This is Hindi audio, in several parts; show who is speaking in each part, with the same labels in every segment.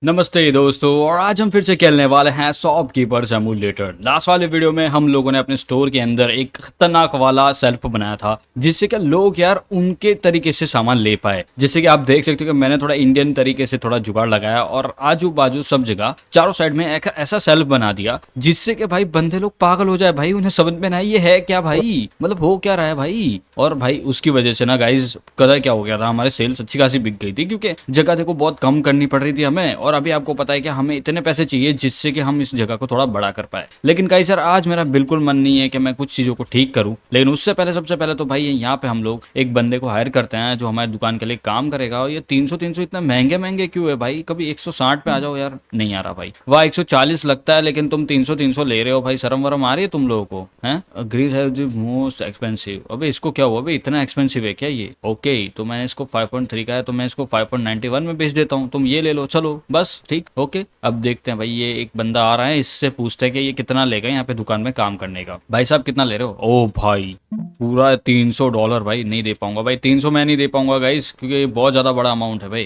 Speaker 1: नमस्ते दोस्तों, और आज हम फिर से खेलने वाले हैं शॉपकीपर सिमुलेटर। लास्ट वाले वीडियो में हम लोगों ने अपने स्टोर के अंदर एक खतरनाक वाला सेल्फ बनाया था, जिससे कि लोग यार उनके तरीके से सामान ले पाए। जैसे कि आप देख सकते हो कि मैंने थोड़ा इंडियन तरीके से थोड़ा जुगाड़ लगाया और आजू बाजू सब जगह चारों साइड में एक ऐसा सेल्फ बना दिया जिससे कि भाई बंदे लोग पागल हो जाए। भाई उन्हें समझ में ना आए ये है क्या, भाई मतलब हो क्या रहा है भाई। और भाई उसकी वजह से ना गाइज कदा क्या हो गया था, हमारे सेल्स अच्छी खासी बिक गई थी क्योंकि जगह देखो बहुत कम करनी पड़ रही थी हमें। और अभी आपको पता है कि हमें इतने पैसे चाहिए जिससे कि हम इस जगह को थोड़ा बड़ा कर पाए। लेकिन गाइस सर आज मेरा बिल्कुल मन नहीं है कि मैं कुछ चीज़ों को ठीक करूं। लेकिन उससे पहले सबसे पहले तो भाई यहाँ पे हम लोग एक बंदे को हायर करते हैं जो हमारी दुकान के लिए काम करेगा। और ये 300 इतना महंगे महंगे क्यों है भाई, कभी 160 पे आ जाओ यार। नहीं आ रहा भाई, वाह 140 लगता है लेकिन तुम 300 ले रहे हो भाई। शर्म वरम आ रही है तुम लोगों को हैं। अग्रीड है द मोस्ट एक्सपेंसिव। अबे इसको क्या हुआ भाई, इतना एक्सपेंसिव है क्या ये। ओके तो मैंने इसको 5.3 का है तो मैं इसको 5.91 में बेच देता हूँ, तुम ये ले लो। चलो बस ठीक ओके। अब देखते हैं भाई, ये एक बंदा आ रहा है, इससे पूछते हैं कि ये कितना लेगा यहाँ पे दुकान में काम करने का। भाई साहब कितना ले रहे हो। ओ भाई पूरा $300 भाई। नहीं दे पाऊंगा भाई, 300 मैं नहीं दे पाऊंगा गाइस क्योंकि ये बहुत ज्यादा बड़ा अमाउंट है भाई।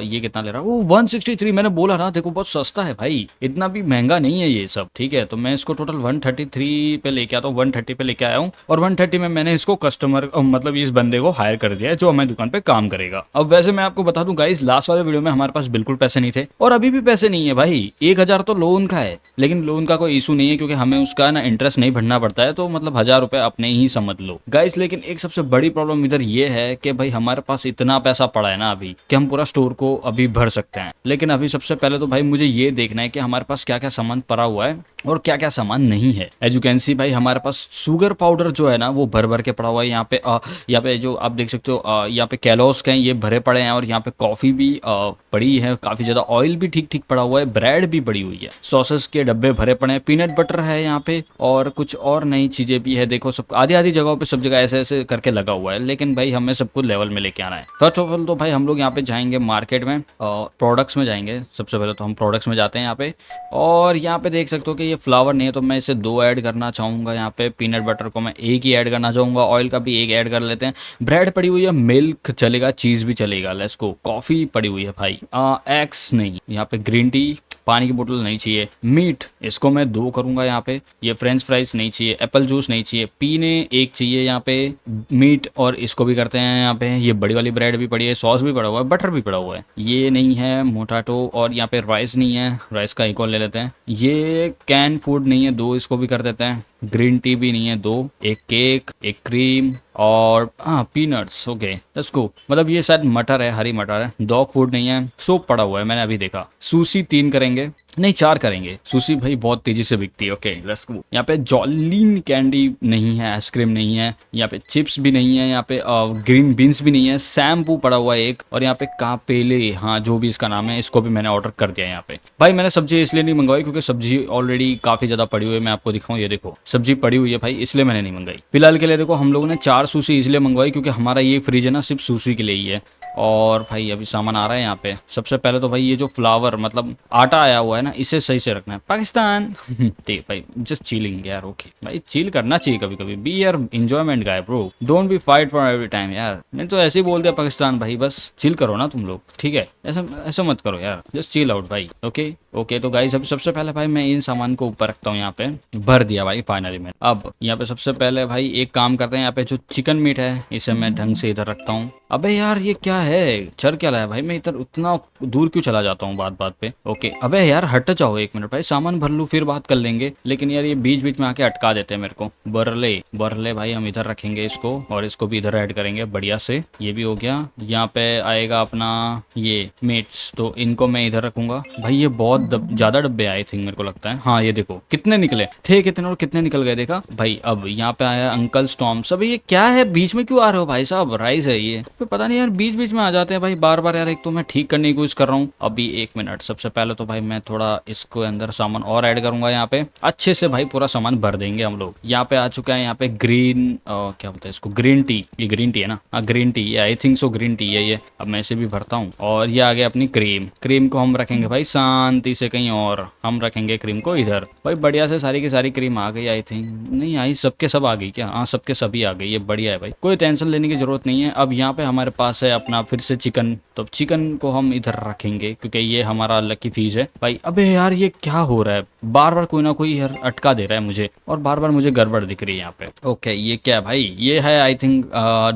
Speaker 1: ये कितना ले रहा है वो 163। मैंने बोला ना देखो बहुत सस्ता है भाई, इतना भी महंगा नहीं है ये सब। ठीक है तो मैं इसको टोटल 133 पे लेके आता हूँ, 130 पे लेके आया हूँ। और 130 में मैंने इसको कस्टमर मतलब इस बंदे को हायर कर दिया है जो हमारी दुकान पे काम करेगा। अब वैसे मैं आपको बता दूं गाइस, लास्ट वाले वीडियो में हमारे पास बिल्कुल पैसे नहीं थे और अभी भी पैसे नहीं है भाई। 1,000 तो लोन का है, लेकिन लोन का कोई इशू नहीं है क्योंकि हमें उसका ना इंटरेस्ट नहीं भरना पड़ता है। तो मतलब 1,000 रुपए अपने ही समझ लो गाइस। लेकिन एक सबसे बड़ी प्रॉब्लम इधर ये है कि भाई हमारे पास इतना पैसा पड़ा है ना अभी कि हम पूरा स्टोर को अभी भर सकते हैं। लेकिन अभी सबसे पहले तो भाई मुझे ये देखना है कि हमारे पास क्या क्या सामान पड़ा हुआ है और क्या क्या सामान नहीं है। एज यू कैन सी भाई हमारे पास शुगर पाउडर जो है ना वो भर भर के पड़ा हुआ है। यहाँ पे जो आप देख सकते हो यहाँ पे कैलोस के हैं ये भरे पड़े हैं। और यहाँ पे कॉफी भी पड़ी है काफी ज्यादा। ऑयल भी ठीक ठीक पड़ा हुआ है, ब्रेड भी पड़ी हुई है, सॉसेस के डब्बे भरे पड़े हैं, पीनट बटर है यहाँ पे और कुछ और नई चीजें भी है। देखो सब आधी आधी जगहों पे सब जगह ऐसे ऐसे करके लगा हुआ है। लेकिन भाई हमें सब कुछ लेवल में लेके आना है। फर्स्ट ऑफ ऑल तो भाई हम लोग यहाँ पे जाएंगे मार्केट में, प्रोडक्ट्स में जाएंगे। सबसे पहले तो हम प्रोडक्ट्स में जाते हैं यहाँ पे। और यहाँ पे देख सकते हो कि ये फ्लावर नहीं है तो मैं इसे 2 ऐड करना चाहूँगा। यहाँ पे पीनट बटर को मैं एक ही ऐड करना चाहूँगा, ऑयल का भी एक ऐड कर लेते हैं। ब्रेड पड़ी हुई है, मिल्क चलेगा, चीज़ भी चलेगा, लेट्स गो। कॉफ़ी पड़ी हुई है भाई, एग्स नहीं। यहाँ पे ग्रीन टी, पानी की बोतल नहीं चाहिए। मीट इसको मैं 2 करूंगा यहाँ पे। ये फ्रेंच फ्राइज नहीं चाहिए, एप्पल जूस नहीं चाहिए, पीने एक चाहिए यहाँ पे मीट। और इसको भी करते हैं यहाँ पे। ये बड़ी वाली ब्रेड भी पड़ी है, सॉस भी पड़ा हुआ है, बटर भी पड़ा हुआ है। ये नहीं है मोटाटो। और यहाँ पे राइस नहीं है, राइस का एक और ले लेते हैं। ये कैन फूड नहीं है, 2 इसको भी कर देते हैं। ग्रीन टी भी नहीं है, 2। एक केक, एक क्रीम और हाँ पीनट्स। Okay let's go. मतलब ये शायद मटर है, हरी मटर है। डॉग फूड नहीं है, सूप पड़ा हुआ है मैंने अभी देखा। सुशी 3 करेंगे, नहीं 4 करेंगे। सुशी भाई बहुत तेजी से बिकती है। Okay let's go. यहाँ पे जॉलीन कैंडी नहीं है, आइसक्रीम नहीं है, यहाँ पे चिप्स भी नहीं है, यहाँ पे ग्रीन बीन्स भी नहीं है। शैम्पू पड़ा हुआ है एक। और यहाँ पे कापेले, हाँ जो भी इसका नाम है, इसको भी मैंने ऑर्डर कर दिया। यहाँ पे भाई मैंने सब्जी इसलिए नहीं मंगवाई क्योंकि सब्जी ऑलरेडी काफी ज्यादा पड़ी हुई है। मैं आपको दिखाऊं, ये देखो सब्जी पड़ी हुई है भाई, इसलिए मैंने नहीं मंगाई। फिलहाल के लिए देखो हम लोगों ने 4 सुशी इसलिए मंगवाई क्योंकि हमारा ये फ्रिज है ना सिर्फ सुशी के लिए ही है। और भाई अभी सामान आ रहा है यहाँ पे। सबसे पहले तो भाई ये जो फ्लावर मतलब आटा आया हुआ है ना, इसे सही से रखना है। पाकिस्तान ठीक भाई, जस्ट चिलिंग यार। ओके भाई चिल करना चाहिए कभी कभी बी यार, enjoyment guy bro, don't be fight for every time यार। मैं तो ऐसे ही बोल दिया पाकिस्तान भाई, बस चिल करो ना तुम लोग, ठीक है। ऐसा ऐसा मत करो यार, जस्ट चिल आउट भाई। ओके ओके तो गाइस अभी सबसे पहले भाई मैं इन सामान को ऊपर रखता हूँ। यहाँ पे भर दिया भाई फाइनली मैं। अब यहाँ पे सबसे पहले भाई एक काम करते हैं, यहाँ पे जो चिकन मीट है इसे मैं ढंग से इधर रखता हूँ। अबे यार ये क्या है, चर क्या लाया भाई, मैं इधर उतना दूर क्यों चला जाता हूँ बात बात पे। ओके अबे यार हट जाओ 1 मिनट भाई, सामान भर लूँ फिर बात कर लेंगे। लेकिन यार ये बीच बीच में आके अटका देते हैं मेरे को। बरले बरले भाई हम इधर रखेंगे इसको और इसको भी इधर ऐड करेंगे बढ़िया से। ये भी हो गया। यहाँ पे आएगा अपना ये मीट्स, तो इनको मैं इधर रखूंगा भाई। ये बहुत ज्यादा डब्बे आए थिंक मेरे को लगता है। हाँ ये देखो कितने निकले थे, कितने और कितने निकल गए देखा भाई। अब यहाँ पे आया अंकल स्टॉम्स। अभी ये क्या है, बीच में क्यों आ रहे हो भाई साहब, राइस है ये। तो पता नहीं यार बीच बीच में आ जाते हैं भाई बार बार यार। एक तो मैं ठीक करने की कोशिश कर रहा हूँ। अभी 1 मिनट, सबसे पहले तो भाई मैं थोड़ा इसको अंदर सामान और ऐड करूंगा। यहाँ पे अच्छे से भाई पूरा सामान भर देंगे हम लोग। यहाँ पे आ चुका है यहाँ पे ग्रीन क्या बोलते हैं इसको, ग्रीन टी। ये ग्रीन टी है ना, हाँ ग्रीन टी, ये I think so green tea है ये। अब मैं इसे भी भरता हूँ। और ये आ गया अपनी क्रीम। क्रीम को हम रखेंगे भाई शांति गलती से कहीं और, हम रखेंगे क्रीम को इधर। भाई बढ़िया से सारी की सारी क्रीम आ गई आई थिंक, नहीं आई, सबके सब आ गई क्या? हाँ सबके सभी आ गई, ये बढ़िया है भाई, कोई टेंशन लेने की जरूरत नहीं है। अब यहाँ पे हमारे पास है अपना फिर से चिकन, तो चिकन को हम इधर रखेंगे क्योंकि ये हमारा लकी फीस है भाई। अबे यार ये क्या हो रहा है, बार बार कोई ना कोई यार अटका दे रहा है मुझे, और बार बार मुझे गड़बड़ दिख रही है यहाँ पे। ओके ये क्या है भाई, ये है I think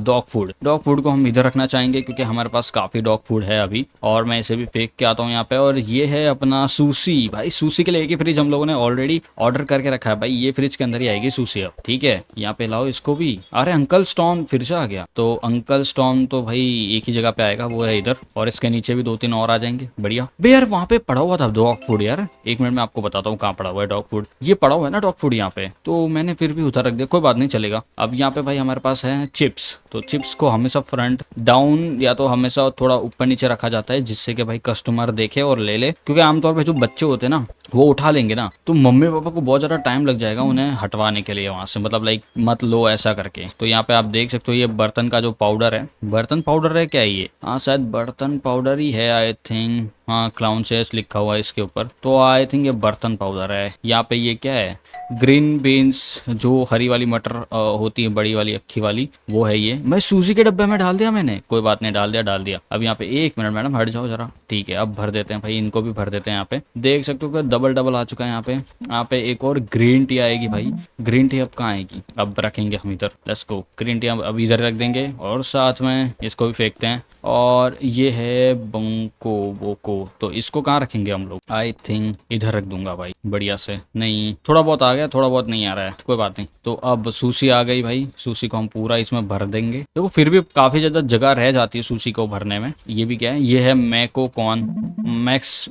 Speaker 1: dog food. Dog food को हम इधर रखना चाहेंगे क्योंकि हमारे पास काफी डॉग फूड है अभी, और मैं इसे भी फेंक के आता हूँ यहाँ पे। और ये है अपना सूसी, भाई सूसी के लिए एक ही फ्रिज हम लोगों ने ऑलरेडी ऑर्डर करके रखा है भाई, ये फ्रिज के अंदर ही आएगी सूसी अब, ठीक है। यहाँ पे लाओ इसको भी। अरे अंकल स्टॉर्म फिर से आ गया, तो अंकल स्टॉर्म तो भाई एक ही जगह पे आएगा, वो है इधर, और इसके नीचे भी 2-3 और आ जाएंगे, बढ़िया। बे यार वहाँ पे पड़ा हुआ था डॉग फूड यार, एक मिनट में आपको बताता हूँ कहाँ पड़ा हुआ है डॉग फूड। ये पड़ा हुआ है ना डॉग फूड यहाँ पे, तो मैंने फिर भी उधर रख दिया, कोई बात नहीं चलेगा। अब यहाँ पे भाई हमारे पास है चिप्स, तो चिप्स को हमेशा फ्रंट डाउन या तो हमेशा थोड़ा ऊपर नीचे रखा जाता है, जिससे कि भाई कस्टमर देखे और ले ले, क्योंकि आमतौर पे जो बच्चे होते हैं ना वो उठा लेंगे ना, तो मम्मी पापा को बहुत ज्यादा टाइम लग जाएगा उन्हें हटवाने के लिए वहां से, मतलब लाइक मत लो ऐसा करके। तो यहाँ पे आप देख सकते हो ये बर्तन का जो पाउडर है, बर्तन पाउडर है क्या ये, हाँ शायद बर्तन पाउडर ही है आई थिंक, हाँ क्लाउन शेयर्स लिखा हुआ है इसके ऊपर, तो आई थिंक ये बर्तन पाउडर है। यहाँ पे ये क्या है, ग्रीन बीन्स, जो हरी वाली मटर होती है बड़ी वाली अक्खी वाली, वो है ये। मैं सूजी के डब्बे में डाल दिया मैंने, कोई बात नहीं, डाल दिया। अब यहाँ पे एक मिनट मैडम हट जाओ जरा, ठीक है अब भर देते हैं भाई, इनको भी भर देते हैं। यहाँ पे देख सकते हो कि डबल आ चुका है यहाँ पे। यहाँ पे एक और ग्रीन टी आएगी भाई, ग्रीन टी अब कहाँ आएगी, अब रखेंगे हम इधर, लेट्स गो। ग्रीन टी अब इधर रख देंगे, और साथ में इसको भी फेंकते हैं। और ये है बंको बोको, तो इसको कहाँ रखेंगे हम लोग, आई थिंक इधर रख दूंगा भाई, बढ़िया से। नहीं थोड़ा बहुत आ गया, थोड़ा बहुत नहीं आ रहा है, कोई बात नहीं। तो अब सूसी आ गई भाई, सूसी को हम पूरा इसमें भर देंगे। देखो फिर भी काफी ज्यादा जगह रह जाती है सूसी को भरने में। ये भी क्या है, ये है मैको कॉर्न,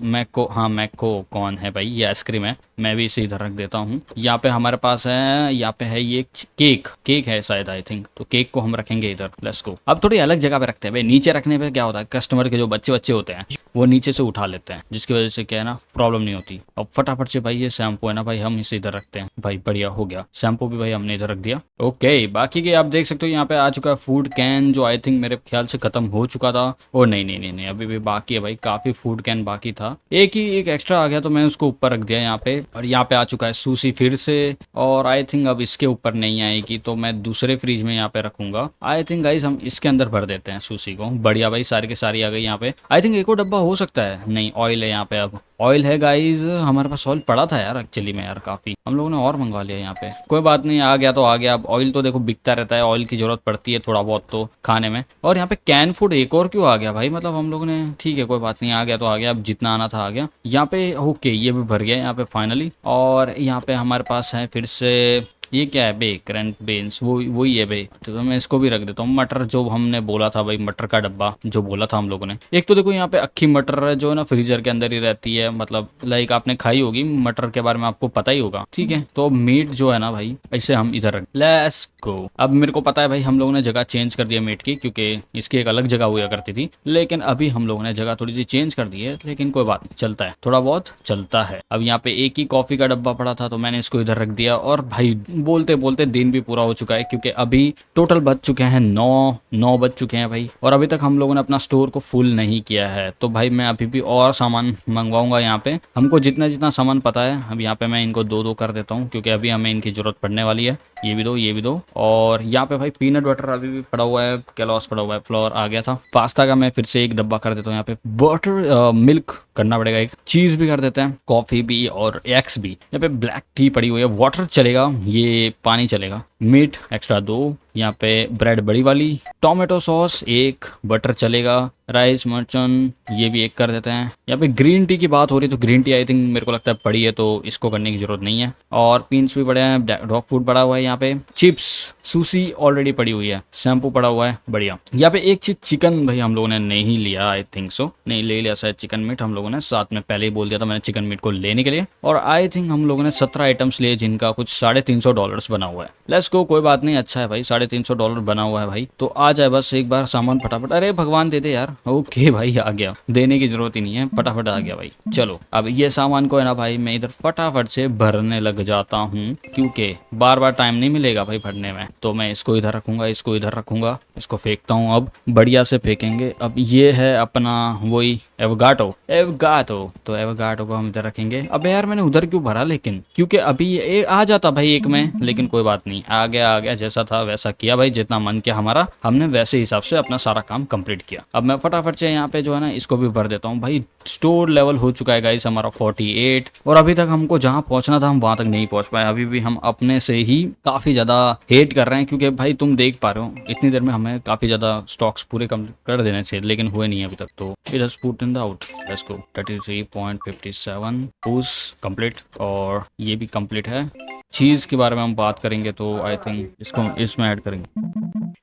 Speaker 1: मैको कॉर्न है भाई, ये आइसक्रीम है, मैं भी इसे इधर रख देता हूँ। यहाँ पे हमारे पास है, यहाँ पे है ये केक है शायद आई थिंक, तो केक को हम रखेंगे इधर, लेट्स गो। अब थोड़ी अलग जगह पे रखते हैं भाई, नीचे रखने पे क्या होता है, कस्टमर के जो बच्चे होते हैं वो नीचे से उठा लेते हैं, जिसकी वजह से क्या है ना, प्रॉब्लम नहीं होती। अब फटाफट से भाई ये शैम्पू है ना भाई, हम इसे इधर रखते हैं भाई, बढ़िया हो गया। शैम्पू भी भाई हमने इधर रख दिया। ओके बाकी के आप देख सकते हो यहाँ पे आ चुका है फूड कैन, जो आई थिंक मेरे ख्याल से खत्म हो चुका था। ओ नहीं, अभी भी बाकी है भाई, काफी फूड कैन बाकी था, एक एक्स्ट्रा आ गया तो मैं उसको ऊपर रख दिया यहाँ पे। और यहाँ पे आ चुका है सूसी फिर से, और आई थिंक अब इसके ऊपर नहीं आएगी, तो मैं दूसरे फ्रिज में यहाँ पे रखूंगा। आई थिंक गाइस हम इसके अंदर भर देते हैं सूसी को, बढ़िया भाई, सारी की सारी आ गई यहाँ पे। आई थिंक एक और डब्बा हो सकता है, नहीं ऑयल है यहाँ पे, अब ऑयल है गाइज, हमारे पास ऑयल पड़ा था यार एक्चुअली में यार, काफी हम लोगों ने और मंगवा लिया यहाँ पे, कोई बात नहीं, आ गया तो आ गया। अब ऑयल तो देखो बिकता रहता है, ऑयल की जरूरत पड़ती है थोड़ा बहुत तो खाने में। और यहाँ पे कैन फूड एक और क्यों आ गया भाई, मतलब हम लोगों ने, ठीक है कोई बात नहीं, आ गया तो आ गया, अब जितना आना था आ गया यहाँ पे। ओके ये भी भर गया यहाँ पे फाइनली। और यहाँ पे हमारे पास है फिर से, ये क्या है बे, करंट बेन्स, वही है बे, तो मैं इसको भी रख देता हूँ। मटर जो हमने बोला था भाई, मटर का डब्बा जो बोला था हम लोगों ने। एक तो देखो यहाँ पे अक्खी मटर जो है ना फ्रीजर के अंदर ही रहती है, मतलब लाइक आपने खाई होगी मटर के बारे में, आपको पता ही होगा, ठीक है। तो मीट जो है ना भाई, ऐसे हम इधर रख, लेट्स गो। अब मेरे को पता है भाई हम लोगों ने जगह चेंज कर दिया मीट की, क्योंकि इसकी एक अलग जगह हुआ करती थी, लेकिन अभी हम लोगों ने जगह थोड़ी सी चेंज कर दी है, लेकिन कोई बात नहीं, चलता है, थोड़ा बहुत चलता है। अब यहाँ पे एक ही कॉफी का डब्बा पड़ा था, तो मैंने इसको इधर रख दिया। और भाई बोलते बोलते दिन भी पूरा हो चुका है, क्योंकि अभी टोटल बज चुके हैं 9 बज चुके हैं भाई, और अभी तक हम लोगों ने अपना स्टोर को फुल नहीं किया है। तो भाई मैं अभी भी और सामान मंगवाऊंगा यहाँ पे, हमको जितना जितना सामान पता है। अब यहाँ पे मैं इनको 2-2 कर देता हूँ, क्योंकि अभी हमें इनकी जरूरत पड़ने वाली है। ये भी दो। और यहाँ पे भाई पीनट बटर अभी भी पड़ा हुआ है, कैलॉस पड़ा हुआ है, फ्लोर आ गया था। पास्ता का मैं फिर से एक डब्बा कर देता हूँ यहाँ पे, बटर मिल्क करना पड़ेगा एक, चीज भी कर देते हैं, कॉफी भी और एग्स भी। यहाँ पे ब्लैक टी पड़ी हुई है, वाटर चलेगा, ये पानी चलेगा, मीट एक्स्ट्रा 2, यहाँ पे ब्रेड बड़ी वाली, टोमेटो सॉस 1, बटर चलेगा, राइस मर्चन ये भी 1 कर देते हैं। यहाँ पे ग्रीन टी की बात हो रही है, तो ग्रीन टी आई थिंक मेरे को लगता है पड़ी है, तो इसको करने की जरूरत नहीं है। और पीन्स भी पड़े हैं, डॉग फूड पड़ा हुआ है यहाँ पे, चिप्स, सूसी ऑलरेडी पड़ी हुई है, शैम्पू पड़ा हुआ है, बढ़िया। यहाँ पे एक चीज चिकन भाई हम लोगों ने नहीं लिया, आई थिंक सो नहीं ले लिया शायद चिकन मीट हम लोगों ने, साथ में पहले ही बोल दिया था मैंने चिकन मीट को लेने के लिए। और आई थिंक हम लोगों ने 17 आइटम्स लिए, जिनका कुछ $350 बना हुआ है। लेट्स को कोई बात नहीं, अच्छा है भाई, $350 बना हुआ है भाई, तो आ जाए बस एक बार सामान फटाफट। अरे भगवान दे दे यार। ओके भाई आ गया, देने की जरूरत ही नहीं है, फटाफट आ गया भाई। चलो अब ये सामान को है ना भाई मैं इधर फटाफट से भरने लग जाता हूँ, क्योंकि बार बार टाइम नहीं मिलेगा भाई भरने में। तो मैं इसको इधर रखूंगा, इसको इधर रखूंगा, इसको फेंकता हूँ। अब बढ़िया से फेंकेंगे। अब ये है अपना वही एवगाटो, एवगाटो, तो एवगाटो को हम इधर रखेंगे। अब यार मैंने उधर क्यों भरा, लेकिन क्योंकि अभी ये आ जाता भाई एक में, लेकिन कोई बात नहीं, आ गया, जैसा था वैसा किया भाई, जितना मन किया हमारा, हमने वैसे हिसाब से अपना सारा काम कंप्लीट किया। अब मैं फटाफट से यहाँ पे जो है ना इसको भी भर देता हूँ भाई। स्टोर लेवल हो चुका है गाइस हमारा 48, और अभी तक हमको जहाँ पहुंचना था हम वहां तक नहीं पहुंच पाए। अभी भी हम अपने से ही काफी ज्यादा हेट कर रहे हैं, क्योंकि भाई तुम देख पा रहे हो इतनी देर में हमें काफी ज्यादा स्टॉक्स पूरे कर देने चाहिए, लेकिन हुए नहीं अभी तक। तो it has put in the out, let's go. 33.57 push complete, और ये भी कंप्लीट है। चीज के बारे में हम बात करेंगे तो आई थिंक इसको इसमें ऐड करेंगे।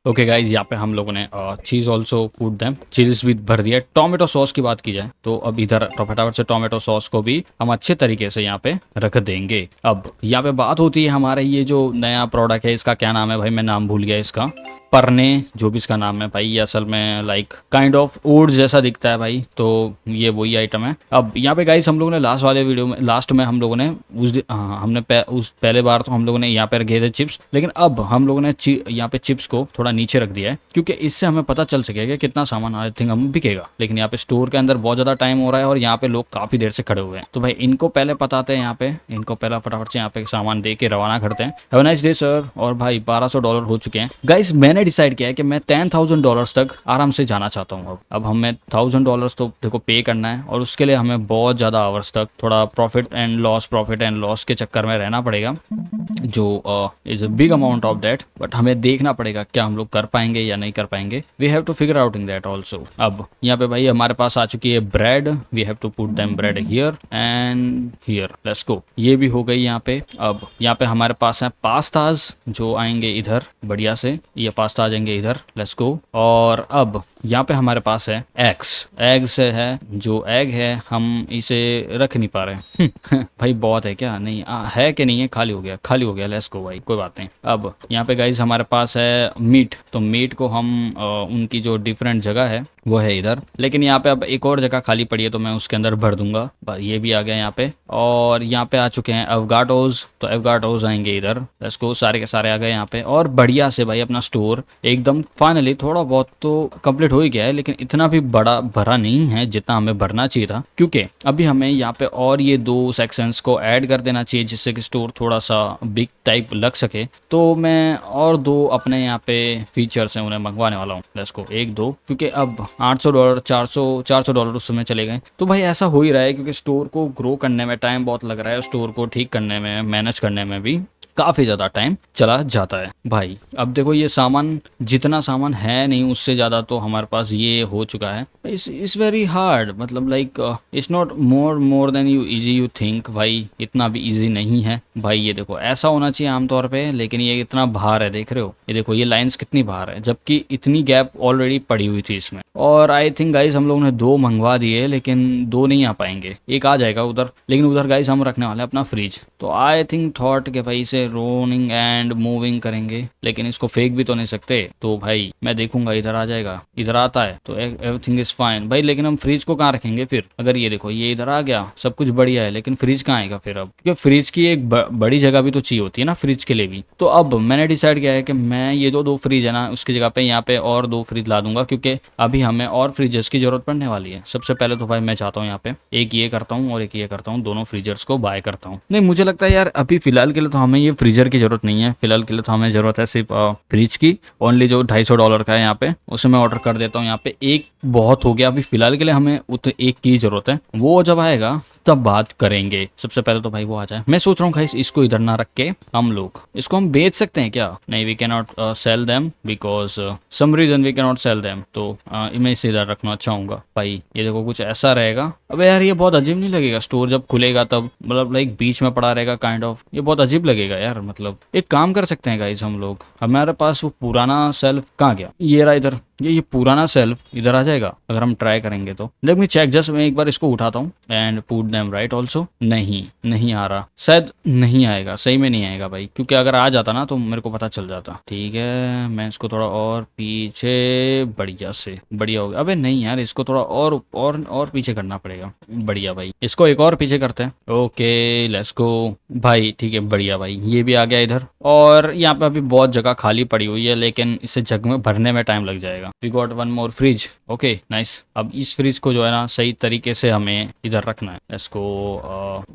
Speaker 1: ओके गाइज, यहाँ पे हम लोगों ने चीज ऑल्सो पुट देम, चीज भी भर दिया। टोमेटो सॉस की बात की जाए तो अब इधर फटाफट से टोमेटो सॉस को भी हम अच्छे तरीके से यहाँ पे रख देंगे। अब यहाँ पे बात होती है हमारे ये जो नया प्रोडक्ट है, इसका क्या नाम है भाई, मैं नाम भूल गया इसका, परने, जो भी इसका नाम है भाई। ये असल में लाइक काइंड ऑफ ओट्स जैसा दिखता है भाई, तो ये वही आइटम है। अब यहाँ पे गाइस हम लोगों ने लास्ट वाले वीडियो में, लास्ट में हम लोगों ने हमने उस पहले बार तो हम लोगों ने यहाँ पे रखे थे चिप्स, लेकिन अब हम लोगों ने यहाँ पे चिप्स को थोड़ा नीचे रख दिया है, क्योंकि इससे हमें पता चल सकेगा कितना सामान आई थिंक हम बिकेगा। लेकिन यहाँ पे स्टोर के अंदर बहुत ज्यादा टाइम हो रहा है और यहाँ पे लोग काफी देर से खड़े हुए हैं, तो भाई इनको पहले पताते हैं, यहाँ पे इनको पहला फटाफट से यहाँ पे सामान दे के रवाना करते हैं। Have a nice day sir. और भाई $1200 हो चुके हैं गाइस। मैंने डिसाइड किया है कि मैं $10,000 तक आराम से जाना चाहता हूँ। अब हमें $1000 तो देखो पे करना है, और उसके लिए हमें बहुत ज़्यादा आवर्स तक थोड़ा प्रॉफिट एंड लॉस के चक्कर में रहना पड़ेगा, जो is a big amount of that. But हमें देखना पड़ेगा क्या हम लोग कर पाएंगे या नहीं कर पाएंगे। We have to figure out in that also. अब यहाँ पे भाई हमारे पास आ चुकी है bread, we have to put them bread here and here, let's go. ये भी हो गई यहाँ पे। अब यहाँ पे हमारे पास है पास्ताज, जो आएंगे इधर बढ़िया से, ये पास्ता आ जाएंगे इधर, लेट्स गो। और अब यहाँ पे हमारे पास है एग्स है, जो एग है हम इसे रख नहीं पा रहे भाई बहुत है क्या, नहीं है कि नहीं है, खाली हो गया, लेट्स गो भाई, कोई बात नहीं। अब यहाँ पे गाइस हमारे पास है मीट, तो मीट को हम उनकी जो डिफरेंट जगह है वो है इधर, लेकिन यहाँ पे अब एक और जगह खाली पड़ी है, तो मैं उसके अंदर भर दूंगा। ये भी आ गया यहाँ पे, और यहाँ पे आ चुके हैं एवगाटोज, तो एवगाटोज आएंगे इधर, लेट्स गो। सारे के सारे आ गए यहाँ पे, और बढ़िया से भाई अपना स्टोर एकदम फाइनली थोड़ा बहुत तो कंप्लीट हो ही गया है, लेकिन इतना भी बड़ा भरा नहीं है जितना हमें भरना चाहिए था, क्योंकि अभी हमें यहाँ पे और ये 2 सेक्शंस को ऐड कर देना चाहिए, जिससे कि स्टोर थोड़ा सा बिग टाइप लग सके। तो मैं और 2 अपने यहाँ पे फीचर्स हैं उन्हें मंगवाने वाला हूँ, लेट्स गो। 1-2, क्योंकि अब $800 $400 उस समय चले गए, तो भाई ऐसा हो ही रहा है, क्योंकि स्टोर को ग्रो करने में टाइम बहुत लग रहा है, स्टोर को ठीक करने में, मैनेज करने में भी काफी ज्यादा टाइम चला जाता है भाई। अब देखो ये सामान, जितना सामान है नहीं उससे ज्यादा तो हमारे पास ये हो चुका है। इट्स वेरी हार्ड, मतलब like it's not more than you easy you think भाई, इतना भी इजी नहीं है भाई। ये देखो ऐसा होना चाहिए आमतौर पे, लेकिन ये इतना बाहर है, देख रहे हो, ये देखो ये लाइंस कितनी बाहर है, जबकि इतनी गैप ऑलरेडी पड़ी हुई थी इसमें। और आई थिंक गाइस हम लोगों ने 2 मंगवा दिए, लेकिन 2 नहीं आ पाएंगे, एक आ जाएगा उधर, लेकिन उधर गाइस हम रखने वाले अपना फ्रिज। तो आई थिंक थॉट के भाई इसे रोनिंग एंड मूविंग करेंगे, लेकिन इसको फेंक भी तो नहीं सकते, तो भाई मैं देखूंगा इधर आ जाएगा, इधर आता है तो एवरीथिंग इज फाइन भाई। लेकिन हम फ्रिज को कहाँ रखेंगे फिर, अगर ये देखो ये इधर आ गया, सब कुछ बढ़िया है, लेकिन फ्रिज कहाँ आएगा फिर अब, क्योंकि फ्रिज की एक बड़ी जगह भी तो चाहिए होती है ना फ्रिज के लिए भी। तो अब मैंने डिसाइड किया है कि मैं ये जो 2 फ्रिज है ना, उसकी जगह पे यहाँ पे और 2 फ्रिज ला दूंगा, क्योंकि अभी हमें और फ्रिजर्स की जरूरत पड़ने वाली है। सबसे पहले तो भाई मैं चाहता हूँ यहाँ पे एक ये करता हूँ और एक ये करता हूँ, दोनों फ्रीजर्स को बाय करता हूँ। नहीं, मुझे लगता है यार अभी फिलहाल के लिए तो हमें ये फ्रीजर की जरूरत नहीं है, फिलहाल के लिए तो हमें जरूरत है सिर्फ फ्रिज की, ओनली जो $250 का है यहाँ पे, उसे मैं ऑर्डर कर देता हूँ। यहाँ पे एक बहुत हो गया, अभी फिलहाल के लिए हमें एक की जरूरत है, वो जब आएगा तब बात करेंगे। सबसे पहले तो भाई वो आ जाए। मैं सोच रहा हूँ भाई इसको इधर ना रख के हम लोग इसको हम बेच सकते हैं क्या? नहीं, we can not sell them because some reason we can not sell them. तो मैं इसे इधर रखना चाहूंगा भाई। ये देखो कुछ ऐसा रहेगा। अबे यार ये बहुत अजीब नहीं लगेगा स्टोर जब खुलेगा तब, मतलब लाइक बीच में पड़ा रहेगा काइंड ऑफ, ये बहुत अजीब लगेगा यार। मतलब एक काम कर सकते हैं गाइस हम लोग, हमारे पास वो पुराना सेल्फ कहाँ गया, ये रहा इधर, ये पुराना सेल्फ इधर आ जाएगा अगर हम ट्राई करेंगे तो। लेट मी चेक जस्ट, मैं एक बार इसको उठाता हूँ and put them right also. नहीं आ रहा, शायद नहीं आएगा, सही में नहीं आएगा भाई, क्योंकि अगर आ जाता ना तो मेरे को पता चल जाता। ठीक है, मैं इसको थोड़ा और पीछे, बढ़िया से बढ़िया हो गया। अबे नहीं यार, इसको थोड़ा और पीछे करना पड़ेगा। बढ़िया भाई, इसको एक और पीछे करते हैं। ओके लेट्स गो भाई। ठीक है बढ़िया भाई, ये भी आ गया इधर। और यहाँ पे अभी बहुत जगह खाली पड़ी हुई है, लेकिन इसे जग में भरने में टाइम लग जाएगा। We got one more fridge. Okay nice. अब इस फ्रिज को जो है ना सही तरीके से हमें इधर रखना है। इसको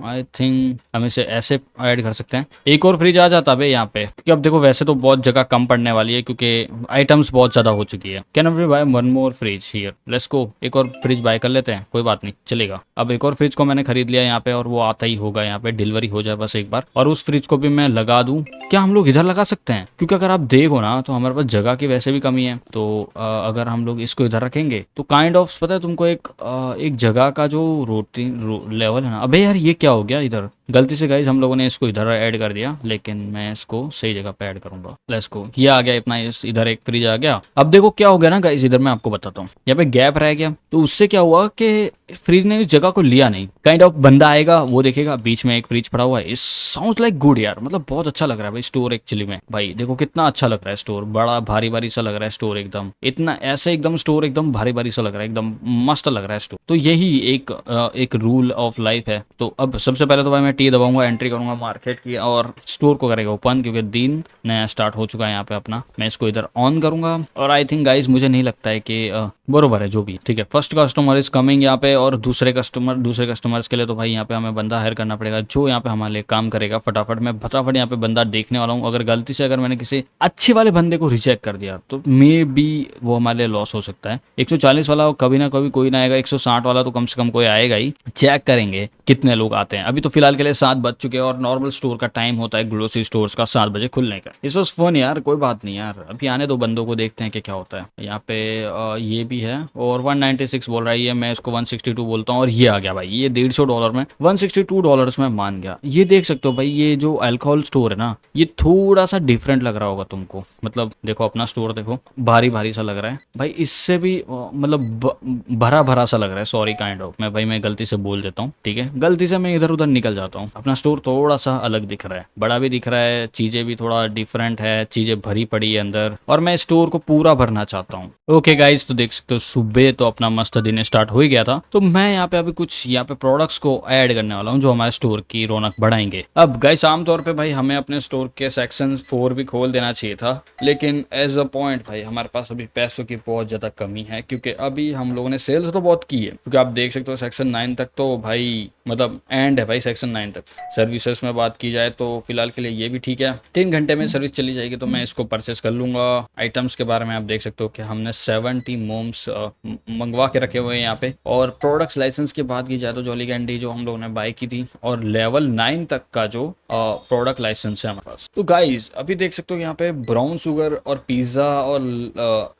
Speaker 1: आई थिंक हम इसे ऐसे ऐड कर सकते हैं। एक और फ्रिज आ जाता है यहाँ पे, क्योंकि अब देखो वैसे तो बहुत जगह कम पड़ने वाली है, क्योंकि आइटम्स बहुत ज्यादा हो चुकी है। Can we buy one more fridge here? Let's go, एक और फ्रिज बाय कर लेते हैं, कोई बात नहीं चलेगा। अब एक और फ्रिज को मैंने खरीद लिया यहाँ पे, और वो आता ही होगा यहाँ पे, डिलीवरी हो जाए बस एक बार। और उस फ्रिज को भी मैं लगा दूं। क्या हम लोग इधर लगा सकते हैं? क्योंकि अगर आप देखो ना तो हमारे पास जगह की वैसे भी कमी है, तो अगर हम लोग इसको इधर रखेंगे तो काइंड ऑफ पता है तुमको, एक जगह का जो लेवल है ना। अबे यार ये क्या हो गया इधर, गलती से गाइस हम लोगों ने इसको इधर ऐड कर दिया, लेकिन मैं इसको सही जगह पे ऐड करूंगा। लेट्स गो, ये आ गया इतना, इधर एक फ्रिज आ गया। अब देखो क्या हो गया ना गाइस, इधर मैं आपको बताता हूँ, यहाँ पे गैप रह गया, तो उससे क्या हुआ कि फ्रिज ने इस जगह को लिया नहीं। काइंड ऑफ बंदा आएगा, वो देखेगा बीच में एक फ्रिज पड़ा हुआ है। इस साउंड्स लाइक गुड यार, मतलब बहुत अच्छा लग रहा है भाई स्टोर एक्चुअली में। भाई देखो कितना अच्छा लग रहा है स्टोर, बड़ा भारी भारी सा लग रहा है स्टोर, एकदम इतना ऐसे एकदम स्टोर एकदम भारी भारी सा लग रहा है, एकदम मस्त लग रहा है स्टोर। तो यही एक रूल ऑफ लाइफ है। तो अब सबसे पहले तो भाई मैं टी दबाऊंगा, एंट्री करूंगा मार्केट की, और स्टोर को करेगा ओपन, क्योंकि दिन नया स्टार्ट हो चुका है यहाँ पे अपना। मैं इसको इधर ऑन करूंगा, और आई थिंक गाइस मुझे नहीं लगता है कि बरोबर है जो भी। ठीक है, फर्स्ट कस्टमर इज कमिंग यहाँ पे, और दूसरे कस्टमर्स के लिए तो भाई यहाँ पे हमें बंदा हायर करना पड़ेगा, जो यहाँ पे हमारे लिए काम करेगा फटाफट। मैं फटाफट यहाँ पे बंदा देखने वाला हूँ। अगर गलती से अगर मैंने किसी अच्छे वाले बंदे को रिजेक्ट कर दिया तो मे बी वो हमारे लिए लॉस हो सकता है। 140 वाला कभी ना कभी कोई ना आएगा, 160 वाला तो कम से कम कोई आएगा ही। चेक करेंगे कितने लोग आते हैं। अभी तो फिलहाल के लिए 7 बज चुके हैं, और नॉर्मल स्टोर का टाइम होता है ग्लोसरी स्टोर्स का 7 बजे खुलने का। इस वॉज फन यार, कोई बात नहीं यार, अभी आने दो बंदों को, देखते हैं कि क्या होता है। यहाँ पे ये भी है, और 196 बोल रहा है, मैं इसको 162 बोलता हूँ। और ये आ गया भाई, ये $150 में, $162 में मान गया। ये देख सकते हो भाई, ये जो अल्कोहल स्टोर है ना, ये थोड़ा सा डिफरेंट लग रहा होगा तुमको। मतलब देखो अपना स्टोर देखो, भारी भारी सा लग रहा है भाई, इससे भी मतलब भरा भरा सा लग रहा है। सॉरी काइंड ऑफ, मैं गलती से बोल देता हूँ, ठीक है, गलती से मैं इधर उधर निकल जाता हूँ। अपना स्टोर थोड़ा सा अलग दिख रहा है, बड़ा भी दिख रहा है, चीजें भी थोड़ा डिफरेंट है, चीजें भरी पड़ी है अंदर, और मैं स्टोर को पूरा भरना चाहता हूँ। ओके गाइज, तो देख सकते हो सुबह तो अपना मस्त दिन स्टार्ट हो ही गया था। तो मैं यहाँ पे अभी कुछ यहाँ पे प्रोडक्ट्स को ऐड करने वाला हूँ, जो हमारे स्टोर की रौनक बढ़ाएंगे। अब गाइस आमतौर पे भाई हमें अपने स्टोर के सेक्शन 4 भी खोल देना चाहिए था, लेकिन एज अ पॉइंट भाई हमारे पास अभी पैसों की बहुत ज्यादा कमी है, क्योंकि अभी हम लोगों ने सेल्स तो बहुत की है। क्योंकि आप देख सकते हो सेक्शन 9 तक तो भाई मतलब एंड है भाई, सेक्शन 9 तक। सर्विसेज में बात की जाए तो फिलहाल के लिए ये भी ठीक है, 3 घंटे में सर्विस चली जाएगी, तो मैं इसको परचेस कर लूंगा। आइटम्स के बारे में आप देख सकते हो कि हमने 70 मोम्स मंगवा के रखे हुए हैं यहाँ पे। और प्रोडक्ट्स लाइसेंस की बात की जाए तो जॉली कैंडी जो हम लोगों ने बाय की थी, और लेवल 9 तक का जो प्रोडक्ट लाइसेंस है हमारे पास। तो गाइज अभी देख सकते हो यहाँ पे ब्राउन शुगर और पिज्जा और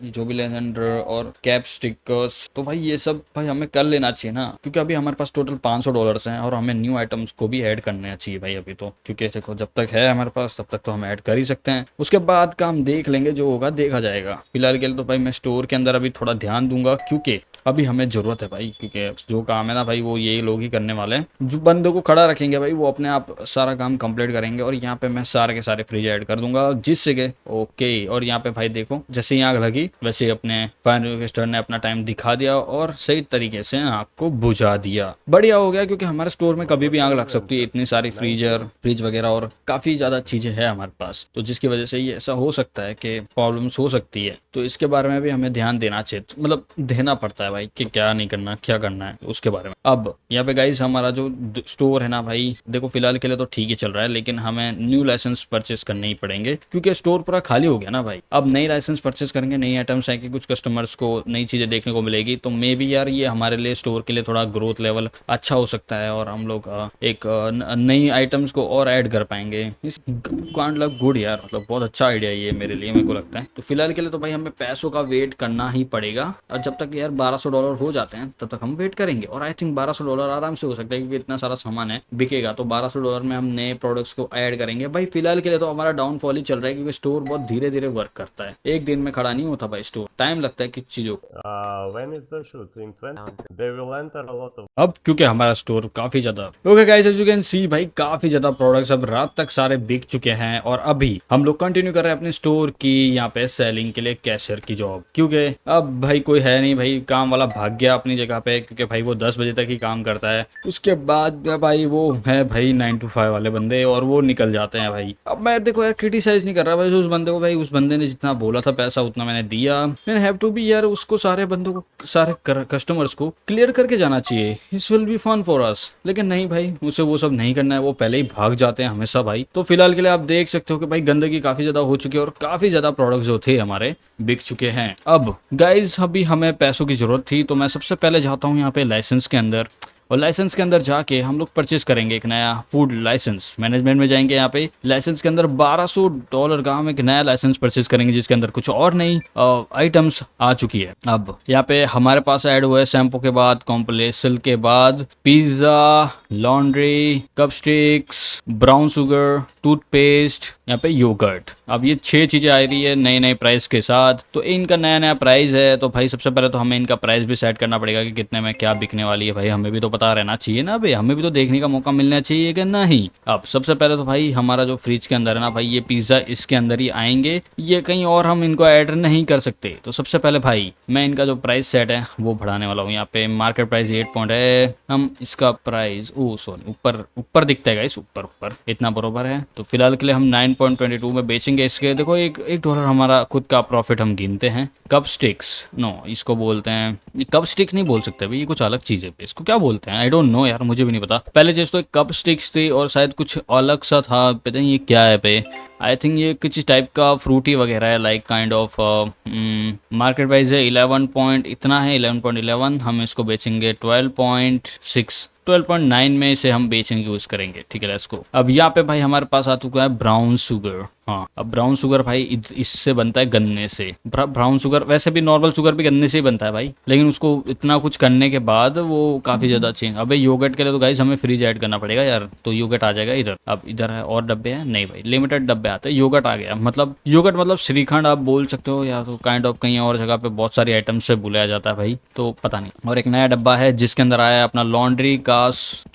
Speaker 1: जो भी लेजेंडर और कैप स्टिकर्स, तो भाई ये सब भाई हमें कर लेना चाहिए ना, क्योंकि अभी हमारे पास टोटल $500 हैं, और हमें न्यू आइटम्स को भी ऐड करना चाहिए भाई अभी तो। क्योंकि देखो जब तक है हमारे पास तब तक तो हम ऐड कर ही सकते हैं, उसके बाद का हम देख लेंगे, जो होगा देखा जाएगा। फिलहाल के लिए तो भाई मैं स्टोर के अंदर अभी थोड़ा ध्यान दूंगा, क्योंकि अभी हमें जरूरत है भाई, क्योंकि जो काम है ना भाई वो यही लोग ही करने वाले हैं। जो बंदों को खड़ा रखेंगे भाई वो अपने आप सारा काम कंप्लीट करेंगे। और यहाँ पे मैं सारे के सारे फ्रिज ऐड कर दूंगा, जिससे कि ओके। और यहाँ पे भाई देखो जैसे ही आग लगी वैसे ही अपने फायर रिक्वेस्टर ने अपना टाइम दिखा दिया, और सही तरीके से आग को बुझा दिया। बढ़िया हो गया, क्योंकि हमारे स्टोर में कभी भी आग लग सकती है, इतनी सारी फ्रिज वगैरह और काफी ज्यादा चीजें हैं हमारे पास, तो जिसकी वजह से ये ऐसा हो सकता है कि प्रॉब्लम्स हो सकती है। तो इसके बारे में भी हमें ध्यान देना चाहिए, मतलब देना पड़ता है भाई कि क्या नहीं करना, क्या करना है उसके बारे में। अब यहाँ पे गाइस हमारा जो स्टोर है ना भाई, देखो फिलहाल के लिए तो ठीक ही चल रहा है, लेकिन हमें न्यू लाइसेंस परचेस करने ही पड़ेंगे, क्योंकि स्टोर पूरा खाली हो गया ना भाई। अब नई लाइसेंस परचेस करेंगे, नई आइटम्स आएंगे, कुछ कस्टमर्स को नई चीजें देखने को मिलेगी, तो मे बी यार ये हमारे लिए स्टोर के लिए थोड़ा ग्रोथ लेवल अच्छा हो सकता है, और हम लोग एक नई आइटम्स को और ऐड कर पाएंगे। कांट लुक गुड यार, मतलब बहुत अच्छा आइडिया ये मेरे लिए, मेरे को लगता है। तो फिलहाल के लिए तो भाई हमें पैसों का वेट करना ही पड़ेगा, पड़ेगा, और जब तक यार $1200 हो जाते हैं तब तक हम वेट करेंगे। और आई थिंक $1200 आराम से हो सकता है, क्योंकि इतना सारा सामान है बिकेगा, तो $1200 में हम नए प्रोडक्ट्स को ऐड करेंगे भाई। फिलहाल के लिए तो हमारा डाउनफॉल ही चल रहा है, क्योंकि स्टोर बहुत धीरे धीरे वर्क करता है, एक दिन में खड़ा नहीं होता भाई स्टोर, टाइम लगता है किस चीजों को।
Speaker 2: When is the shoot? In 20? They will enter a lot of.
Speaker 1: अब क्योंकि हमारा स्टोर काफी ज्यादा, okay guys as you can see भाई काफी ज्यादा प्रोडक्ट्स अब रात तक सारे बिक चुके हैं। और अभी हम लोग कंटिन्यू कर रहे हैं अपने स्टोर की यहाँ पे सेलिंग के लिए कैशियर की जॉब, क्योंकि अब भाई कोई है नहीं भाई, काम वाला भाग गया अपनी जगह पे, क्योंकि भाई वो 10 बजे तक ही काम करता है। उसके बाद भाई वो है भाई 9 to 5 वाले बंदे, और वो निकल जाते हैं भाई। अब मैं देखो यार क्रिटिसाइज नहीं कर रहा भाई उस बंदे को, भाई उस बंदे ने जितना बोला था पैसा उतना मैंने दिया, मैंने हैव टू बी यार उसको, सारे बंदों को, सारे कस्टमर्स को क्लियर करके जाना चाहिए, इस will be fun for us. लेकिन नहीं भाई, उसे वो सब नहीं करना है, वो पहले ही भाग जाते हैं हमेशा भाई। तो फिलहाल के लिए आप देख सकते हो कि भाई गंदगी काफी ज्यादा हो चुकी है, और काफी ज्यादा प्रोडक्ट्स जो थे हमारे बिक चुके हैं। अब गाइज अभी हमें पैसों की जरूरत थी, तो मैं सबसे पहले जाता हूँ यहाँ पे लाइसेंस के अंदर, और लाइसेंस के अंदर जाके हम लोग परचेज करेंगे एक नया फूड लाइसेंस। मैनेजमेंट में जाएंगे, यहाँ पे लाइसेंस के अंदर $1200 का हम एक नया लाइसेंस परचेज करेंगे, जिसके अंदर कुछ और नई आइटम्स आ चुकी है। अब यहाँ पे हमारे पास ऐड हुआ है शैम्पू के बाद, कॉम्प्लेसल के बाद, pizza, laundry, cup sticks, brown sugar, toothpaste, यहाँ पे योगर्ट। अब ये 6 चीजें आ रही है नए नए प्राइस के साथ, तो इनका नया नया प्राइस है। तो भाई सबसे पहले तो हमें इनका प्राइस भी सेट करना पड़ेगा कि कितने में क्या बिकने वाली है भाई, हमें भी तो पता रहना चाहिए ना भाई, हमें भी तो देखने का मौका मिलना चाहिए कि नहीं। अब सबसे पहले तो भाई हमारा जो फ्रिज के अंदर है ना भाई, ये पिज्जा इसके अंदर ही आएंगे, ये कहीं और हम इनको ऐड नहीं कर सकते। तो सबसे पहले भाई मैं इनका जो प्राइस सेट है वो बढ़ाने वाला हूँ। यहाँ पे मार्केट प्राइस 8 पॉइंट है, हम इसका प्राइस सॉरी ऊपर ऊपर दिखता है गाइस, ऊपर ऊपर इतना बरोबर है। तो फिलहाल के लिए हम 9.22 में बेचेंगे इसके। देखो $1 हमारा खुद का प्रॉफिट हम गिनते हैं। कप स्टिक्स, नो इसको बोलते हैं, कप स्टिक नहीं बोल सकते भाई, ये कुछ अलग चीज है, इसको क्या बोलते हैं आई डोंट नो यार, मुझे भी नहीं पता। पहले चीज तो एक कप स्टिक्स थी, और शायद कुछ अलग सा था, पता नहीं ये क्या है पे। आई थिंक ये कुछ टाइप का फ्रूटी वगैरह है, like kind of. Market price है 11 पॉइंट इतना है, 11.11। हम इसको बेचेंगे 12.6, 12.9 में इसे हम बेचेंगे, यूज करेंगे, ठीक है इसको। अब यहाँ पे भाई हमारे पास आ चुका है ब्राउन शुगर। हाँ, अब ब्राउन शुगर भाई इससे बनता है गन्ने से। ब्राउन शुगर वैसे भी नॉर्मल शुगर भी गन्ने से ही बनता है भाई, लेकिन उसको इतना कुछ करने के बाद वो काफी ज्यादा अच्छी है। अबे योगर्ट के लिए तो गाइस हमें फ्रिज ऐड करना पड़ेगा यार, तो योगर्ट आ जाएगा इधर। अब इधर है और डब्बे हैं, नहीं भाई लिमिटेड डब्बे आते हैं। योगर्ट आ गया, मतलब योगर्ट मतलब श्रीखंड आप बोल सकते हो, या तो काइंड ऑफ कहीं और जगह पे बहुत सारी आइटम्स से बुलाया जाता है भाई, तो पता नहीं। और एक नया डब्बा है जिसके अंदर आया है अपना लॉन्ड्री का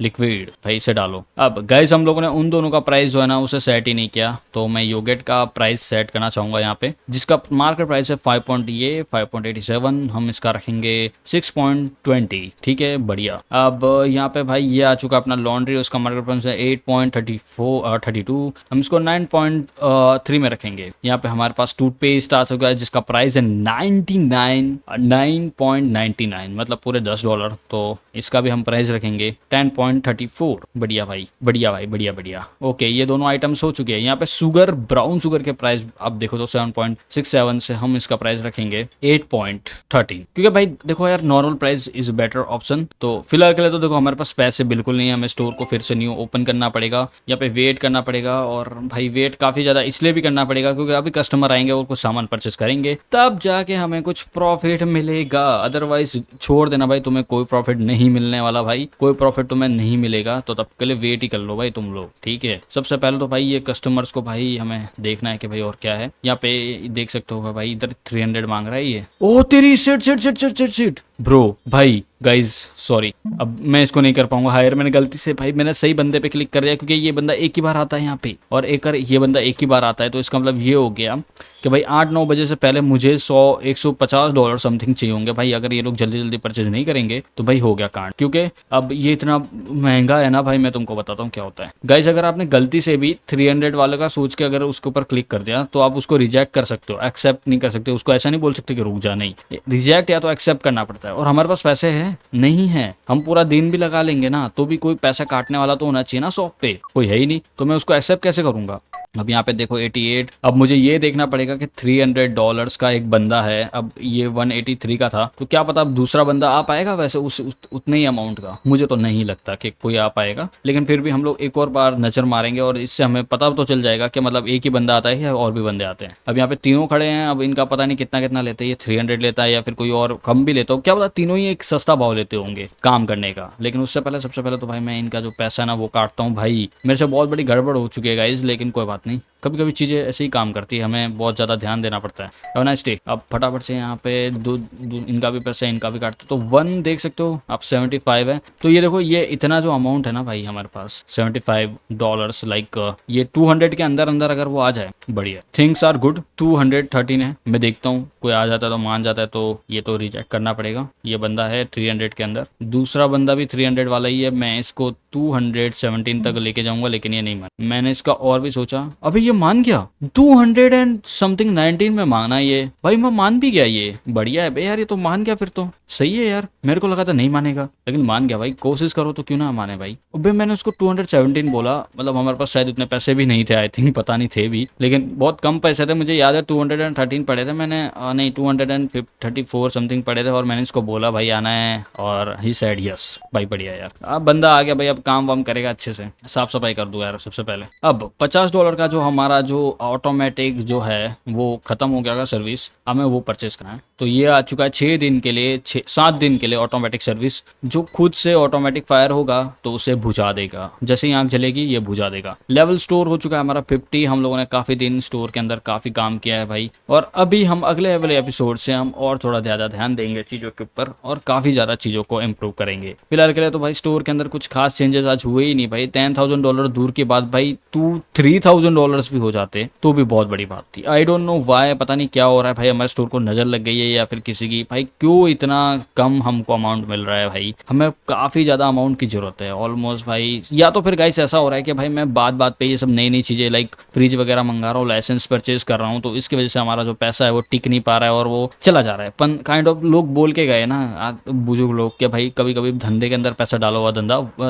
Speaker 1: लिक्विड, भाई इसे डालो। अब गाइस हम लोगों ने उन दोनों का प्राइस जो है ना उसे सेट ही नहीं किया, तो मैं योगर्ट का प्राइस सेट करना चाहूंगा यहाँ पे, जिसका मार्केट प्राइस है 5.87, हम इसका रखेंगे 6.20, ठीक है बढ़िया। अब यहाँ पे भाई ये आ चुका अपना लॉन्ड्री, उसका मार्केट प्राइस है 8.32, हम इसको 9.3 में रखेंगे। यहाँ पे हमारे पास टूथपेस्ट आ चुका है जिसका प्राइस है 9.99, मतलब पूरे $10, तो इसका भी हम प्राइस रखेंगे 10.34। बढ़िया भाई, बढ़िया भाई, बढ़िया बढ़िया। ओके ये दोनों आइटम्स हो चुके हैं। यहाँ पे शुगर, ब्राउन शुगर के प्राइस आप देखो तो 7.67 से हम इसका प्राइस रखेंगे 8.13, क्योंकि भाई देखो यार normal price is better option. तो फिलहाल के लिए तो देखो हमारे पास पैसे बिल्कुल नहीं है, हमें स्टोर को फिर से न्यू ओपन करना पड़ेगा, यहाँ पे वेट करना पड़ेगा। और भाई वेट काफी ज्यादा इसलिए भी करना पड़ेगा क्योंकि अभी कस्टमर आएंगे और कुछ सामान परचेस करेंगे, तब जाके हमें कुछ प्रॉफिट मिलेगा। अदरवाइज छोड़ देना भाई, तुम्हें कोई प्रॉफिट नहीं मिलने वाला भाई, कोई प्रॉफिट तुम्हें नहीं मिलेगा। तो तब के लिए वेट ही कर लो भाई तुम लोग, ठीक है। सबसे पहले तो भाई ये कस्टमर्स को भाई हमें देखना है कि भाई और क्या है। यहाँ पे देख सकते हो भाई इधर 300 मांग रहा है ये। ओ तेरी शिट ब्रो, भाई गाइज सॉरी, अब मैं इसको नहीं कर पाऊंगा हायर। मैंने गलती से भाई मैंने सही बंदे पे क्लिक कर दिया, क्योंकि ये बंदा एक ही बार आता है यहाँ पे, और ये बंदा एक ही बार आता है। तो इसका मतलब ये हो गया कि भाई 8-9 बजे से पहले मुझे $150 समथिंग चाहिए होंगे भाई। अगर ये लोग जल्दी जल्दी परचेज नहीं करेंगे तो भाई हो गया कांड, क्योंकि अब ये इतना महंगा है ना भाई। मैं तुमको बताता हूँ क्या होता है गाइज, अगर आपने गलती से भी 300 वाले का सोच के अगर उसके ऊपर क्लिक कर दिया तो आप उसको रिजेक्ट कर सकते हो, एक्सेप्ट नहीं कर सकते उसको। ऐसा नहीं बोल सकते कि रुक जा, नहीं, रिजेक्ट या तो एक्सेप्ट करना पड़ता है। और हमारे पास पैसे है नहीं है, हम पूरा दिन भी लगा लेंगे ना तो भी कोई पैसा काटने वाला तो होना चाहिए ना शॉप पे, कोई है ही नहीं, तो मैं उसको एक्सेप्ट कैसे करूंगा। अब यहाँ पे देखो 88। अब मुझे ये देखना पड़ेगा कि $300 का एक बंदा है, अब ये 183 का था, तो क्या पता अब दूसरा बंदा आ पाएगा वैसे उतने ही अमाउंट का। मुझे तो नहीं लगता कि कोई आ पाएगा, लेकिन फिर भी हम लोग एक और बार नजर मारेंगे और इससे हमें पता तो चल जाएगा कि मतलब एक ही बंदा आता है या और भी बंदे आते हैं। अब यहाँ पे तीनों खड़े हैं, अब इनका पता नहीं कितना कितना लेते हैं, ये 300 लेता है या फिर कोई और कम भी लेता हो, क्या पता तीनों ही एक सस्ता भाव लेते होंगे काम करने का। लेकिन उससे पहले सबसे पहले तो भाई मैं इनका जो पैसा है ना वो काटता हूँ। भाई मेरे से बहुत बड़ी गड़बड़ हो चुकी है गाइस, लेकिन कोई बात नहीं, कभी कभी चीज़ें ऐसे ही काम करती है, हमें बहुत ज़्यादा ध्यान देना पड़ता है। Have a nice day. अब फटाफट से यहाँ पे इनका भी पैसा इनका भी काटते, तो 1 देख सकते हो आप 75 है। तो ये देखो ये इतना जो अमाउंट है ना भाई हमारे पास $75, लाइक ये 200 के अंदर अंदर अगर वो आ जाए बढ़िया, थिंग्स आर गुड। 213 है, मैं देखता हूँ कोई आ जाता है तो मान जाता है, तो ये तो रिजेक्ट करना पड़ेगा। ये बंदा है 300 के अंदर, दूसरा बंदा भी 300 वाला ही है, मैं इसको 217 तक लेके जाऊंगा, लेकिन ये नहीं मान। मैंने इसका और भी सोचा, अभी ये मान गया 200 एंड समथिंग 19 में माना ये भाई, मैं मान भी गया, ये बढ़िया है भाई यार, ये तो मान गया, फिर तो सही है यार। मेरे को लगा था नहीं मानेगा, लेकिन मान गया भाई, कोशिश करो तो क्यों ना माने भाई। अबे मैंने उसको 217 बोला, मतलब हमारे पास शायद उतने पैसे भी नहीं थे, आई थिंक, पता नहीं थे भी, लेकिन बहुत कम पैसे थे। मुझे याद है 213 पड़े थे मैंने, नहीं 234 समथिंग पड़े थे, और मैंने इसको बोला भाई आना है, और ही सेड यस। भाई बढ़िया यार, अब बंदा आ गया भाई, अब काम वाम करेगा अच्छे से, साफ सफाई कर दूंगा यार सबसे पहले। अब $50 का जो हमारा जो ऑटोमेटिक जो है वो खत्म हो गया सर्विस, हमें वो परचेज करना है। तो ये आ चुका है 6 दिन के लिए, 7 दिन के लिए ऑटोमेटिक सर्विस, जो खुद से ऑटोमेटिक फायर होगा तो उसे बुझा देगा, जैसे ही आग जलेगी ये बुझा देगा। लेवल स्टोर हो चुका है हमारा 50, हम लोगों ने काफी दिन स्टोर के अंदर काफी काम किया है भाई, और अभी हम अगले वाले एपिसोड से हम और थोड़ा ज्यादा ध्यान देंगे चीजों के ऊपर और काफी ज्यादा चीजों को इम्प्रूव करेंगे। फिलहाल के लिए तो भाई स्टोर के अंदर कुछ खास चेंजेस आज हुए ही नहीं भाई। $10,000 दूर की बात भाई, $3,000 भी हो जाते तो भी बहुत बड़ी बात थी। आई डोंट नो वाई, पता नहीं क्या हो रहा है भाई, हमारे स्टोर को नजर लग गई है या फिर किसी की, भाई क्यों इतना कम हमको अमाउंट मिल रहा है भाई, हमें काफी ज्यादा अमाउंट की जरूरत है ऑलमोस्ट भाई। या तो फिर गाइस ऐसा हो रहा है कि भाई मैं बात बात पे ये सब नई नई चीजें लाइक फ्रिज वगैरह मंगा रहा हूँ, लाइसेंस परचेज कर रहा हूँ, तो इसकी वजह से हमारा जो पैसा है वो टिक नहीं पा रहा है और वो चला जा रहा है। पन काइंड ऑफ लोग बोल के गए ना बुजुर्ग लोग कि भाई कभी कभी धंधे के अंदर पैसा डाला हुआ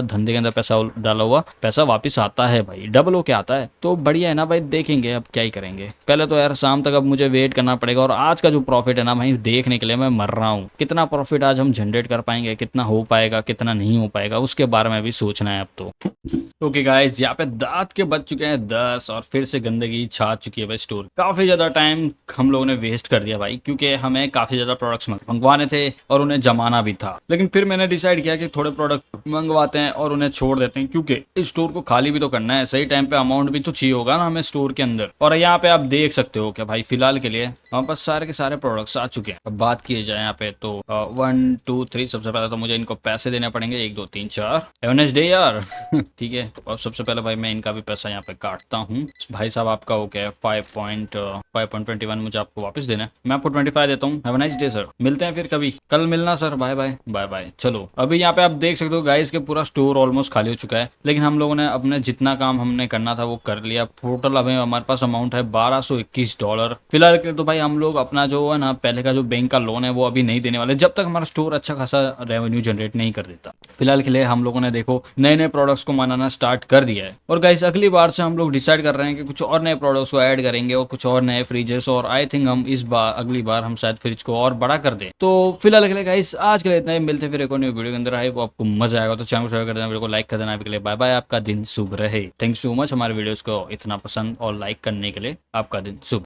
Speaker 1: धंधे के अंदर पैसा डाला हुआ पैसा वापिस आता है भाई, डबल होके आता है। तो बढ़िया है ना भाई, देखेंगे अब क्या ही करेंगे। पहले तो यार शाम तक अब मुझे वेट करना पड़ेगा, और आज का जो प्रॉफिट है ना भाई देखने के लिए मैं मर रहा हूँ। कितना प्रॉफिट आज हम जनरेट कर पाएंगे, कितना हो पाएगा कितना नहीं हो पाएगा, उसके बारे में भी सोचना है अब तो। ओके गाइस, यहाँ पे दांत के बज चुके हैं 10 और फिर से गंदगी छा चुकी है भाई स्टोर। काफी ज्यादा टाइम हम लोगों ने वेस्ट कर दिया भाई, क्योंकि हमें काफी ज्यादा प्रोडक्ट्स मंगवाने थे और उन्हें जमाना भी था। लेकिन फिर मैंने डिसाइड किया कि थोड़े प्रोडक्ट मंगवाते हैं और उन्हें छोड़ देते हैं, क्योंकि इस स्टोर को खाली भी तो करना है, सही टाइम पे अमाउंट भी तो चाहिए होगा ना हमें स्टोर के अंदर। और यहाँ पे आप देख सकते हो कि भाई फिलहाल के लिए हमारे पास सारे के सारे प्रोडक्ट्स आ चुके हैं। अब बात की जाए यहाँ पे तो 1 2 3, सबसे पहले तो मुझे इनको पैसे देने पड़ेंगे, 1 2 3 4। हैव अ नाइस डे यार। ठीक है, और सबसे पहले भाई मैं इनका भी पैसा यहाँ पे काटता हूँ। भाई साहब आपका हो गया 5.21 मुझे आपको वापस देना है, मैं आपको 25 देता हूँ। Have a nice day sir, मिलते हैं फिर कभी, कल मिलना sir, bye bye bye bye. चलो अभी यहाँ पे आप देख सकते हो गाइस के पूरा स्टोर ऑलमोस्ट खाली हो चुका है, लेकिन हम लोगों ने अपने जितना काम हमने करना था वो कर लिया। टोटल अभी हमारे पास अमाउंट है $1221। फिलहाल के तो भाई हम लोग अपना जो है ना पहले का जो बैंक का लोन है वो अभी नहीं देने वाले, जब तक हमारा स्टोर अच्छा खासा रेवेन्यू जनरेट नहीं कर देता। फिलहाल के लिए हम लोगों ने देखो नए नए प्रोडक्ट्स को मनाना स्टार्ट कर दिया है, और गाइस अगली बार से हम लोग डिसाइड कर रहे हैं कि कुछ और नए प्रोडक्ट्स को ऐड करेंगे और कुछ और नए फ्रिजेस, और आई थिंक हम इस बार अगली बार हम शायद फ्रिज को और बड़ा कर दें। तो फिलहाल के लिए गाइस आज के लिए इतना ही, मिलते फिर एक और न्यू वीडियो के अंदर। है वो आपको मजा आएगा तो चैनल को सब्सक्राइब कर देना, वीडियो को लाइक कर देना। अभी के लिए बाय बाय, आपका दिन शुभ रहे। थैंक्स सो मच हमारे वीडियोस को इतना पसंद और लाइक करने के लिए, आपका दिन शुभ।